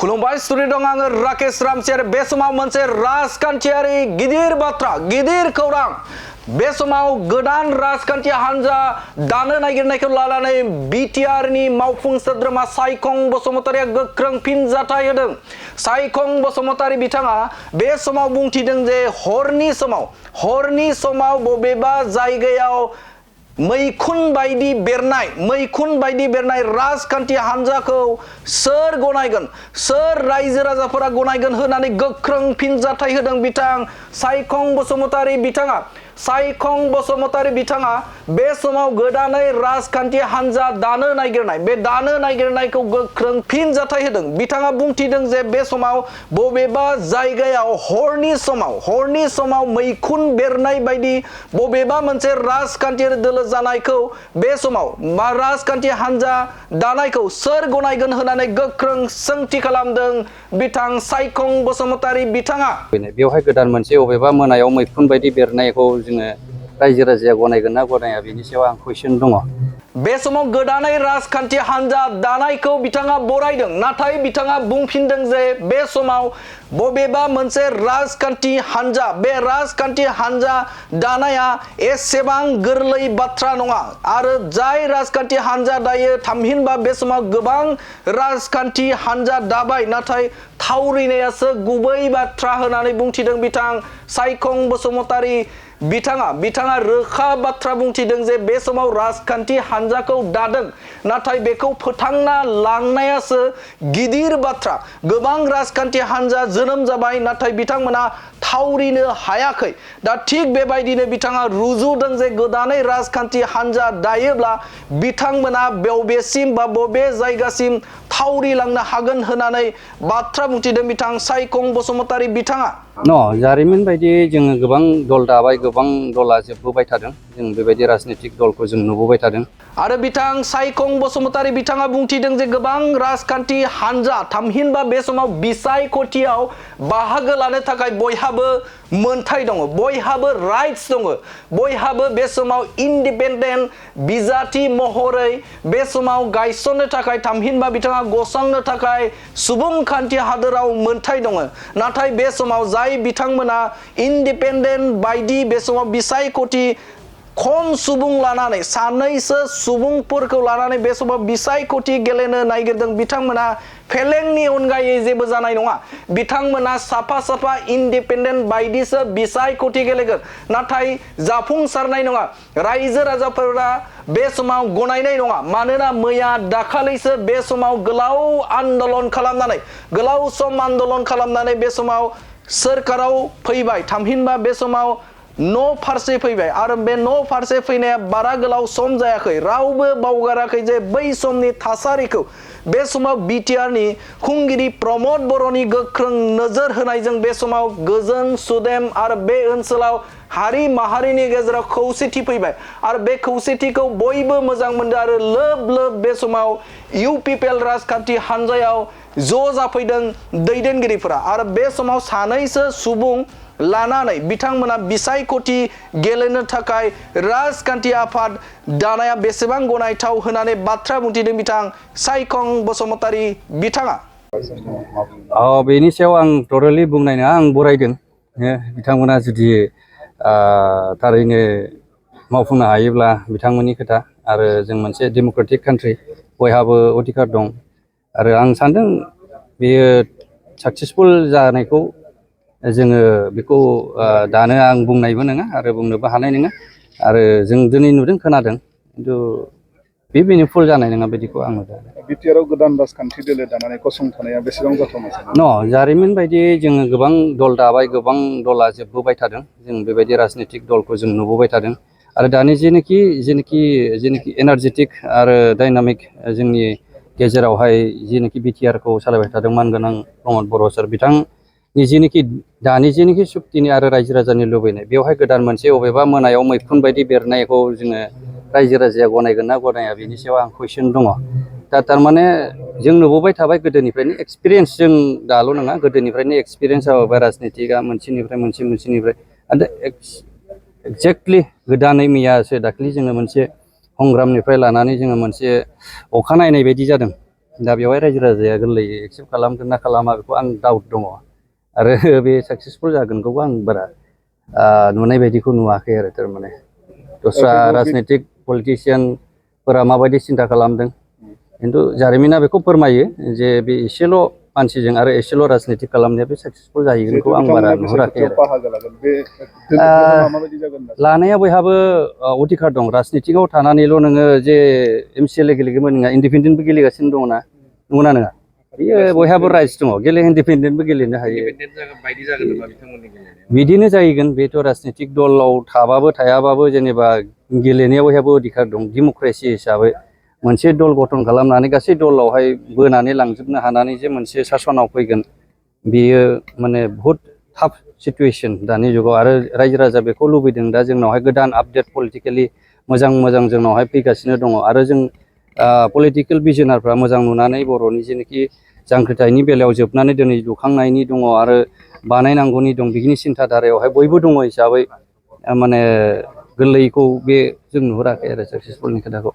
खुलुमबाय स्टुडिअ दं आङो राकेश रामसियार बे समाव मोनसे राजखान्थियारि गिदिर बाथ्रा गिदिर खौरां बे समाव गोदान राजखान्थि हान्जा दानो नागिरनायखौ लानानै बिटिआर नि मावफुं सोद्रोमा सायखं बसुमतारिया गोख्रों फिनजाथाय होदों। सायखं बसुमतारि बिथाङा बे समाव बुंथिदों जे हरनि समाव बबेबा जायगायाव मैखुन बायदि बेरनाय राजखान्थि हान्जाखौ सोर गनायगोन, सोर रायजो राजाफोरा गनायगोन होननानै गोख्रों फिनजाथाय होदों बिथां सायखं बसुमतारि बिथाङा। सायखं बसुमतारि बिथाङा बे समाव गोदानै राजखान्थि हान्जा दानो नागिरनायखौ गोख्रों फिनजाथाय होदों। बिथाङा बुंथिदों जे बे समाव बबेबा जायगायाव हरनि समाव मैखुन बेरनाय बायदि बबेबा मोनसे राजखान्थियारि दोलो जानायखौ बे समाव राजखान्थि हान्जा दानायखौ सोर गनायगोन होननानै गोख्रों सोंथि खालामदों बिथां सायखं बसुमतारि बिथाङा। बेवहाय गोदान मोनसे अबेबा मोनायाव मैखुन बायदि बेरनायखौ जोङो रायजो राजाया गनायगोन ना गनाया बेनि सायाव आं कुइसन दङ। बे समाव गोदानै राजखान्थि हान्जा दानायखौ बिथाङा बरायदों, नाथाय बिथाङा बुंफिनदों जे बे समाव बबेबा मोनसे राजखान्थि हान्जा दानाया एसेबां गोरलै बाथ्रा नङा आरो जाय राजखान्थि हान्जा दायो थामहिनबा बे समाव गोबां राजखान्थि हान्जा दाबाय, नाथाय थावरिनायासो गुबै बाथ्रा होननानै बुंथिदों बिथां सायखं बसुमतारि बिथाङा रोखा बाथ्रा बुंथिदों जे बे समाव राजखान्थि हान्जाखौ दादों, नाथाय बेखौ फोथांना लांनायासो गिदिर बाथ्रा। गोबां राजखान्थि हान्जा जोनोम जाबाय, नाथाय बिथांमोना थावरिनो हायाखै। दा थिग बेबायदिनो बिथाङा रुजुदों जे गोदानै राजखान्थि हान्जा दायोब्ला बिथांमोना बबेसिम बा बबे जायगासिम थावरिलांनो हागोन होननानै बाथ्रा बुंथिदों बिथां सायखं बसुमतारि बिथाङा। जारिमिन बायदि जोङो गोबां दल दाबाय, गोबां दला जोबबोबाय थादों। जों बेबायदि राजनितिक दलखौ जों नुबोबाय थादों। आरो बिथां सायखं बसुमतारि बिथाङा बुंथिदों जे गोबां राजखान्थि हान्जा थामहिनबा बे समाव बिसायख'थियाव बाहागो लानो थाखाय बयहाबो मोनथाय दङ, बयहाबो राइट्स दङ, बयहाबो बे समाव इन्डिपेन्डेन्ट बिजाथि महरै बे समाव गायसननो थाखाय थामहिनबा बिथाङा गसंनो थाखाय सुबुंखान्थि हादोराव मोनथाय दङ। नाथाय बे समाव जाय बिथांमोना इन्डिपेन्डेन्ट बायदि बे समाव बिसायख'थि खम सुबुं लानानै सानैसो सुबुंफोरखौ लानानै बे समाव बिसायख'थि गेलेनो नागिरदों, बिथांमोना फेलेंनि अनगायै जेबो जानाय नङा। बिथांमोना साफा इन्डिपेन्डेन्ट बायदिसो बिसायख'थि गेलेगोन, नाथाय जाफुंसारनाय नङा। रायजो राजाफोरा बे समाव गनायनाय नङा, मानोना मैया दाखालिसो बे समाव गोलाव सम आन्दलन खालामनानै बे समाव सोरखाराव फैबाय, थामहिनबा बे समाव न' फारसे फैबाय आरो बे न' फारसे फैनाया बारा गोलाव सम जायाखै। रावबो बावगाराखै जे बै समनि थासारिखौ बे समाव बिटिआर नि खुंगिरि प्रमद बर'नि गोख्रों नोजोर होनायजों बे समाव गोजोन सुदेम आरो बे ओनसोलाव हारि माहारिनि गेजेराव खौसेथि फैबाय आरो बे खौसेथिखौ बयबो मोजां मोनदों आरो लोब बे समाव इउपिपिएल राजखान्थि हान्जायाव ज' जाफैदों दैदेनगिरिफोरा आरो बे समाव सानैसो सुबुं लानानै बिथांमोना बिसायख'थि गेलेनो थाखाय राजखान्थि आफाद दानाया बेसेबां गनायथाव होननानै बाथ्रा बुंथिदों बिथां सायखं बसुमतारि बिथाङा। बेनि सायाव आं टटेलि बुंनाय नङा, आं बरायदों। बिथांमोना जुदि थारैनो मावफुंनो हायोब्ला बिथांमोननि खोथा, आरो जों मोनसे डेम'क्रेटिक कान्ट्रि, बयहाबो अधिकार दं आरो आं सानदों बेयो साक्सेसफुल जानायखौ जोङो बेखौ दानो आं बुंनायबो नङा आरो बुंनोबो हानाय नङा आरो जों दिनै नुदों खोनादों, खिन्थु बे मिनिंफुल जानाय नङा बायदिखौ आं नुदों। बिटिआरआव गोदान राजखान्थि दोलो दानानै गसंथानाया बेसेबां जाथावना? जारिमिन बायदि जोङो गोबां दल दाबाय, गोबां दला जोबबोबाय थादों। जों बेबायदि राजनितिक दलखौ जों नुबोबाय थादों आरो दानि जेनोखि एनार्जेटिक आरो डाइनामिक जोंनि गेजेरावहाय जेनोखि बिटिआरखौ सालायबाय थादों मानगोनां प्रमद बर' सार बिथांनि जेनोखि सुक्तिनि आरो रायजो राजानि लुबैनाय, बेवहाय गोदान मोनसे अबेबा मोनायाव मैखुन बायदि बेरनायखौ जोङो रायजो राजाया गनायगोन ना गनाया बेनि सायाव आं कुइसन दङ। दा थारमाने जों नुबोबाय थाबाय गोदोनिफ्रायनो एक्सपिरियेन्स, जों दाल' नङा, गोदोनिफ्रायनो एक्सपिरियेन्स जाबोबाय राजनितिकआ मोनसेनिफ्राय आरो एक्जेक्टलि गोदानै मैयासो दाख्लि जोङो मोनसे संग्रामनिफ्राय लानानै जोङो मोनसे अखा नायनाय बायदि जादों। दा बेवहाय रायजो राजाया गोरलैयै एक्सेप्ट खालामगोन ना खालामा बेखौ आं डाउट दङ आरो बे साक्सेसफुल जागोनखौबो आं बारा नुनाय बायदिखौ नुवाखै आरो थारमाने दस्रा राजनितिक पलिटिसियानफोरा माबायदि सिन्था खालामदों खिन्थु जारिमिना बेखौ फोरमायो जे बे एसेल' मानसिजों आरो एसेल' राजनिति खालामनाया बे साक्सेसफुल जाहैगोनखौ आं बारा नुहुराखै आरो लानाया बयहाबो अधिकार दं राजनितिकआव थानानैल' नोङो जे MCLA गेलेगोमोन नोंहा इन्डिपेन्डेन्टबो गेलेगासिनो दङना नंगौना नङा बेयो बयहाबो राइट्स दङ इन्डिपेन्डेन्टबो गेलेनो हायो बिदिनो जाहैगोन बेथ' राजनितिक दलाव थाबाबो थायाबाबो जेनेबा गेलेनायाव बयहाबो अधिकार दं डेम'क्रेसि हिसाबै मोनसे दल गठन खालामनानै गासै दलावहाय बोनानै लांजोबनो हानानै जे मोनसे सासनाव फैगोन बेयो माने बहुद थाफ सिटुवेसन दानि जुगाव आरो रायजो राजा बेखौ लुबैदों दा जोंनावहाय गोदान आपडेट पलिटिकेलि मोजां जोंनावहाय फैगासिनो दङ आरो जों पलिटिकेल भिजनारफ्रा मोजां नुनानै बर'नि जेनाखि जांख्रिथायनि बेलायाव जोबनानै दिनै लुखांनायनि दङ आरो बानायनांगौनि दं बिनि सिन्था धारायावहाय बयबो दङ हिसाबै माने गोरलैखौ बे जों नुहुराखै आरो साक्सेसफुलनि खोथाखौ